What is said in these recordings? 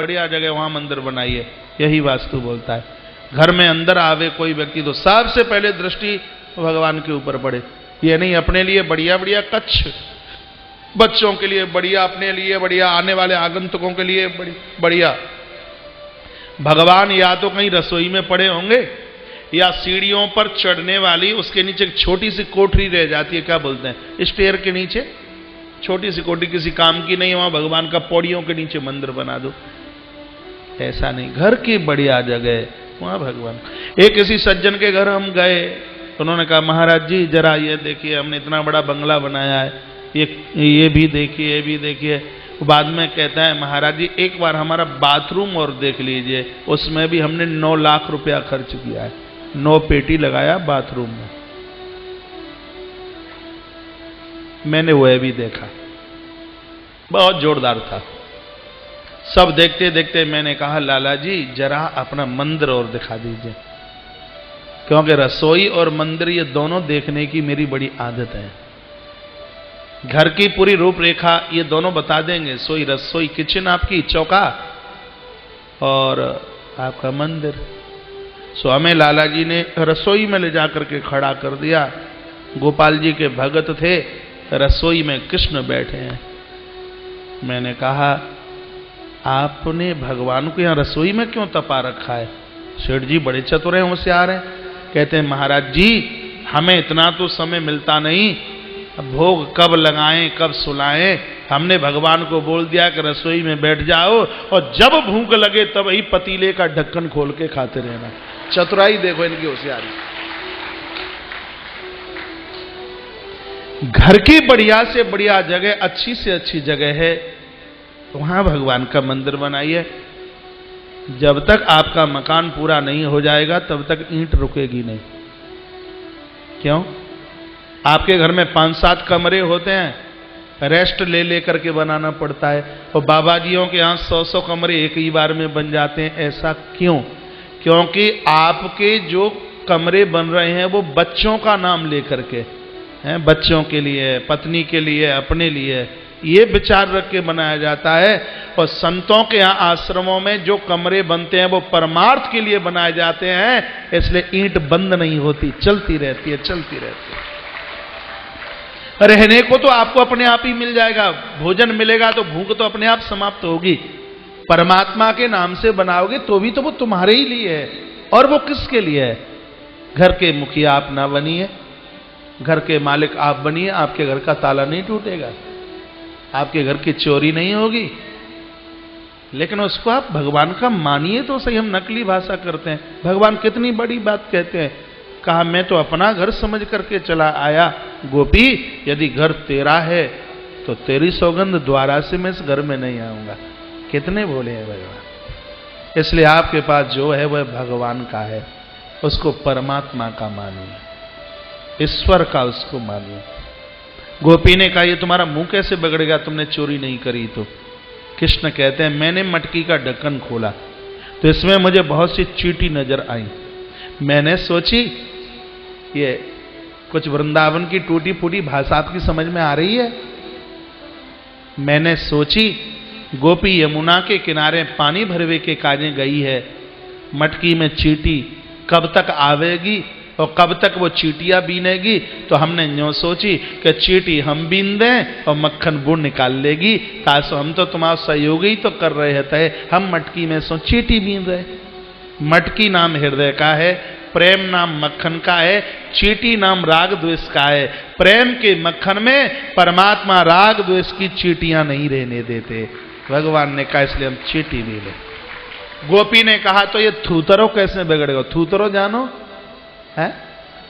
बढ़िया जगह वहां मंदिर बनाइए, यही वास्तु बोलता है। घर में अंदर आवे कोई व्यक्ति तो सबसे पहले दृष्टि भगवान के ऊपर पड़े। ये नहीं अपने लिए बढ़िया बढ़िया कच्छ, बच्चों के लिए बढ़िया, अपने लिए बढ़िया, आने वाले आगंतुकों के लिए बढ़िया। भगवान या तो कहीं रसोई में पड़े होंगे या सीढ़ियों पर चढ़ने वाली उसके नीचे एक छोटी सी कोठरी रह जाती है, क्या बोलते हैं, स्टेयर के नीचे छोटी सी कोठरी, किसी काम की नहीं, वहां भगवान का पौड़ियों के नीचे मंदिर बना दो। ऐसा नहीं, घर की बढ़िया जगह वहां भगवान। एक किसी सज्जन के घर हम गए, उन्होंने कहा महाराज जी जरा ये देखिए, हमने इतना बड़ा बंगला बनाया है, ये भी देखिए, ये भी देखिए। बाद में कहता है महाराज जी एक बार हमारा बाथरूम और देख लीजिए, उसमें भी हमने 9 लाख रुपया खर्च किया है, 9 पेटी लगाया बाथरूम में। मैंने वह भी देखा, बहुत जोरदार था। सब देखते देखते मैंने कहा लाला जी जरा अपना मंदिर और दिखा दीजिए, क्योंकि रसोई और मंदिर ये दोनों देखने की मेरी बड़ी आदत है। घर की पूरी रूपरेखा ये दोनों बता देंगे, सोई रसोई किचन आपकी, चौका और आपका मंदिर। सो हमें लाला जी ने रसोई में ले जाकर के खड़ा कर दिया। गोपाल जी के भगत थे, रसोई में कृष्ण बैठे हैं। मैंने कहा आपने भगवान को यहां रसोई में क्यों तपा रखा है? सेठ जी बड़े चतुर हैं, होशियार हैं। कहते हैं महाराज जी हमें इतना तो समय मिलता नहीं, भोग कब लगाएं कब सुलाएं। हमने भगवान को बोल दिया कि रसोई में बैठ जाओ और जब भूख लगे तब ही पतीले का ढक्कन खोल के खाते रहना। चतुराई देखो इनकी, होशियारी। घर की बढ़िया से बढ़िया जगह, अच्छी से अच्छी जगह है, वहां भगवान का मंदिर बनाइए। जब तक आपका मकान पूरा नहीं हो जाएगा तब तक ईंट रुकेगी नहीं। क्यों? आपके घर में 5-7 कमरे होते हैं, रेस्ट ले लेकर के बनाना पड़ता है, और बाबा जियों के यहाँ 100-100 कमरे एक ही बार में बन जाते हैं। ऐसा क्यों? क्योंकि आपके जो कमरे बन रहे हैं वो बच्चों का नाम लेकर के हैं, बच्चों के लिए, पत्नी के लिए, अपने लिए, ये विचार रख के बनाया जाता है। और संतों के यहाँ आश्रमों में जो कमरे बनते हैं वो परमार्थ के लिए बनाए जाते हैं, इसलिए ईंट बंद नहीं होती, चलती रहती है, चलती रहती है। रहने को तो आपको अपने आप ही मिल जाएगा, भोजन मिलेगा तो भूख तो अपने आप समाप्त होगी। परमात्मा के नाम से बनाओगे तो भी तो वो तुम्हारे ही लिए है, और वो किसके लिए है? घर के मुखिया आप ना बनिए, घर के मालिक आप बनिए, आपके घर का ताला नहीं टूटेगा, आपके घर की चोरी नहीं होगी। लेकिन उसको आप भगवान का मानिए तो सही। हम नकली भाषा करते हैं। भगवान कितनी बड़ी बात कहते हैं, कहा मैं तो अपना घर समझ करके चला आया। गोपी यदि घर तेरा है तो तेरी सौगंध द्वारा से मैं इस घर में नहीं आऊंगा। कितने बोले हैं भगवान। इसलिए आपके पास जो है वह भगवान का है, उसको परमात्मा का मानिए, ईश्वर का उसको मानिए। गोपी ने कहा ये तुम्हारा मुंह कैसे बिगड़ेगा, तुमने चोरी नहीं करी तो? कृष्ण कहते हैं मैंने मटकी का ढक्कन खोला तो इसमें मुझे बहुत सी चींटी नजर आई। मैंने सोची ये कुछ वृंदावन की टूटी फूटी भाषा आपकी समझ में आ रही है। मैंने सोची गोपी यमुना के किनारे पानी भरवे के काजे गई है, मटकी में चींटी कब तक आवेगी और कब तक वो चींटियां बीनेगी। तो हमने यूं सोची कि चींटी हम बीन दें और मक्खन गुड़ निकाल लेगी। तासो हम तो तुम्हारा सहयोग ही तो कर रहे थे, हम मटकी में सो चींटी बीन रहे। मटकी नाम हृदय का है, प्रेम नाम मक्खन का है, चींटी नाम राग द्वेष का है। प्रेम के मक्खन में परमात्मा राग द्वेष की चींटियां नहीं रहने देते। भगवान ने कहा इसलिए हम चींटी भी ले। गोपी ने कहा तो ये थूतरो कैसे बिगड़ेगा? थूतरो जानो है,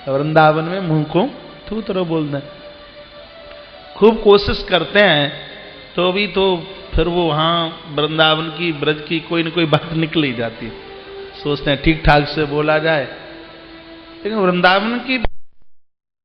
वृंदावन में मुंह को थूतरो बोलते हैं। खूब कोशिश करते हैं तो भी तो फिर वो वहां वृंदावन की ब्रज की कोई न कोई बात निकल ही जाती है। सोचते हैं ठीक ठाक से बोला जाए, लेकिन वृंदावन की